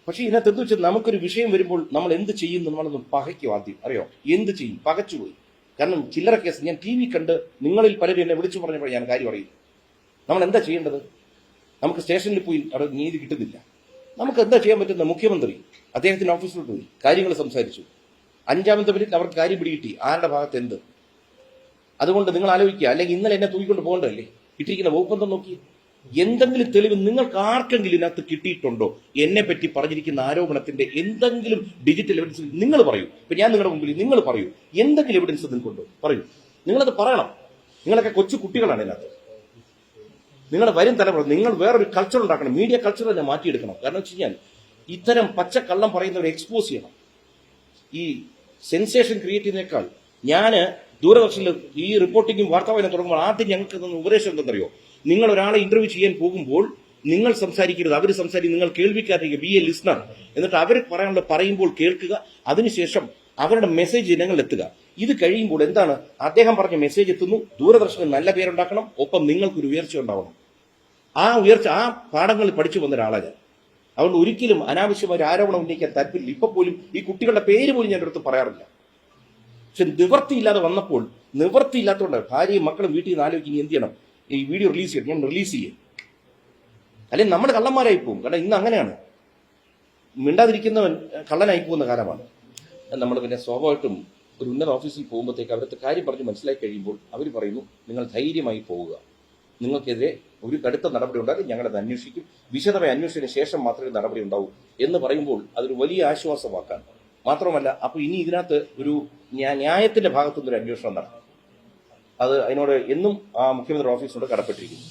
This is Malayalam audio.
പക്ഷേ ഇതിനകത്ത് എന്ത് വെച്ചാൽ നമുക്കൊരു വിഷയം വരുമ്പോൾ നമ്മൾ എന്ത് ചെയ്യും നമ്മളൊന്ന് പകയ്ക്കും ആദ്യം. അറിയോ, എന്ത് ചെയ്യും? പകച്ചുപോയി. കാരണം ചില്ലറ കേസ് ഞാൻ TV കണ്ട് നിങ്ങളിൽ പലരും എന്നെ വിളിച്ചു പറഞ്ഞപ്പോൾ ഞാൻ കാര്യം അറിയില്ല. നമ്മൾ എന്താ ചെയ്യേണ്ടത്? നമുക്ക് സ്റ്റേഷനിൽ പോയി അവിടെ നീതി കിട്ടുന്നില്ല. നമുക്ക് എന്താ ചെയ്യാൻ പറ്റുന്ന? മുഖ്യമന്ത്രി അദ്ദേഹത്തിന്റെ ഓഫീസിലോട്ട് പോയി കാര്യങ്ങൾ സംസാരിച്ചു. 5ാമത്തെ മിനിറ്റ് അവർക്ക് കാര്യം പിടികിട്ടി ആരുടെ ഭാഗത്ത് എന്ത്. അതുകൊണ്ട് നിങ്ങൾ ആലോചിക്കുക. അല്ലെങ്കിൽ ഇന്നലെ എന്നെ തൂക്കിക്കൊണ്ട് പോകണ്ടല്ലേ? ഇട്ടിരിക്കുന്ന വകുപ്പെന്തം നോക്കി. എന്തെങ്കിലും തെളിവ് നിങ്ങൾക്ക് ആർക്കെങ്കിലും ഇതിനകത്ത് കിട്ടിയിട്ടുണ്ടോ? എന്നെ പറ്റി പറഞ്ഞിരിക്കുന്ന ആരോപണത്തിന്റെ എന്തെങ്കിലും ഡിജിറ്റൽ എവിഡൻസ് നിങ്ങൾ പറയൂ. ഇപ്പൊ ഞാൻ നിങ്ങളുടെ മുമ്പിൽ നിങ്ങൾ പറയൂ, എന്തെങ്കിലും എവിഡൻസ് നിങ്ങൾക്കുണ്ടോ? പറയൂ. നിങ്ങളത് പറയണം. നിങ്ങളൊക്കെ കൊച്ചു കുട്ടികളാണ് ഇതിനകത്ത്. നിങ്ങളുടെ വരും തലമുറ നിങ്ങൾ വേറൊരു കൾച്ചർ ഉണ്ടാക്കണം. മീഡിയ കൾച്ചർ തന്നെ മാറ്റിയെടുക്കണം. കാരണം വെച്ച് കഴിഞ്ഞാൽ ഇത്തരം പച്ചക്കള്ളം പറയുന്നവരെ എക്സ്പോസ് ചെയ്യണം. ഈ സെൻസേഷൻ ക്രിയേറ്റ് ചെയ്യുന്നേക്കാൾ ഞാൻ ദൂരദർശനിൽ ഈ റിപ്പോർട്ടിങ്ങും വാർത്താവായന തുടങ്ങുമ്പോൾ ആദ്യം ഞങ്ങൾക്ക് തന്ന ഉപദേശം എന്തെന്നറിയോ? നിങ്ങൾ ഒരാളെ ഇന്റർവ്യൂ ചെയ്യാൻ പോകുമ്പോൾ നിങ്ങൾ സംസാരിക്കരുത്, അവർ സംസാരിക്കും, നിങ്ങൾ കേൾവിക്കാതിരിക്കുക, ബി എ ലിസ്ണർ. എന്നിട്ട് അവർ പറയാനുള്ള പറയുമ്പോൾ കേൾക്കുക, അതിനുശേഷം അവരുടെ മെസ്സേജ് ജനങ്ങളിൽ എത്തുക. ഇത് കഴിയുമ്പോൾ എന്താണ്? അദ്ദേഹം പറഞ്ഞ മെസ്സേജ് എത്തുന്നു, ദൂരദർശന് നല്ല പേരുണ്ടാക്കണം, ഒപ്പം നിങ്ങൾക്കൊരു ഉയർച്ച ഉണ്ടാവണം. ആ ഉയർച്ച ആ പാഠങ്ങളിൽ പഠിച്ചു വന്ന ഒരാളാണ്. അതുകൊണ്ട് ഒരിക്കലും അനാവശ്യമായ ഒരു ആരോപണം ഉന്നയിക്കാൻ താല്പര്യമില്ല. ഇപ്പൊ പോലും ഈ കുട്ടികളുടെ പേര് പോലും ഞാൻ അടുത്ത് പറയാറില്ല. പക്ഷെ നിവൃത്തിയില്ലാതെ വന്നപ്പോൾ, നിവൃത്തിയില്ലാത്തതുകൊണ്ട് ഭാര്യയും മക്കളും വീട്ടിൽ നിന്ന് ആലോചിക്കും എന്ത് ചെയ്യണം, ഈ വീഡിയോ റിലീസ് ചെയ്യണം, ഞാൻ റിലീസ് ചെയ്യും, അല്ലെങ്കിൽ നമ്മൾ കള്ളന്മാരായി പോകും. കാരണം ഇന്ന് അങ്ങനെയാണ്, മിണ്ടാതിരിക്കുന്നവൻ കള്ളനായി പോകുന്ന കാലമാണ്. നമ്മൾ പിന്നെ സ്വാഭാവികമായിട്ടും ഒരു ഉന്നത ഓഫീസിൽ പോകുമ്പോഴത്തേക്ക് അവരുടെ കാര്യം പറഞ്ഞ് മനസ്സിലാക്കി കഴിയുമ്പോൾ അവർ പറയുന്നു, നിങ്ങൾ ധൈര്യമായി പോവുക, നിങ്ങൾക്കെതിരെ ഒരു കടുത്ത നടപടി ഉണ്ടാകും, ഞങ്ങളത് അന്വേഷിക്കും, വിശദമായ അന്വേഷണത്തിന് ശേഷം മാത്രമേ നടപടി ഉണ്ടാവൂ എന്ന് പറയുമ്പോൾ അതൊരു വലിയ ആശ്വാസമാക്കാൻ മാത്രമല്ല. അപ്പോൾ ഇനി ഇതിനകത്ത് ഒരു ന്യായത്തിന്റെ ഭാഗത്തുനിന്നൊരു അന്വേഷണം നടത്തും. അത് അതിനോട് എന്നും ആ മുഖ്യമന്ത്രി ഓഫീസിനോട് കടപ്പെട്ടിരിക്കുന്നു.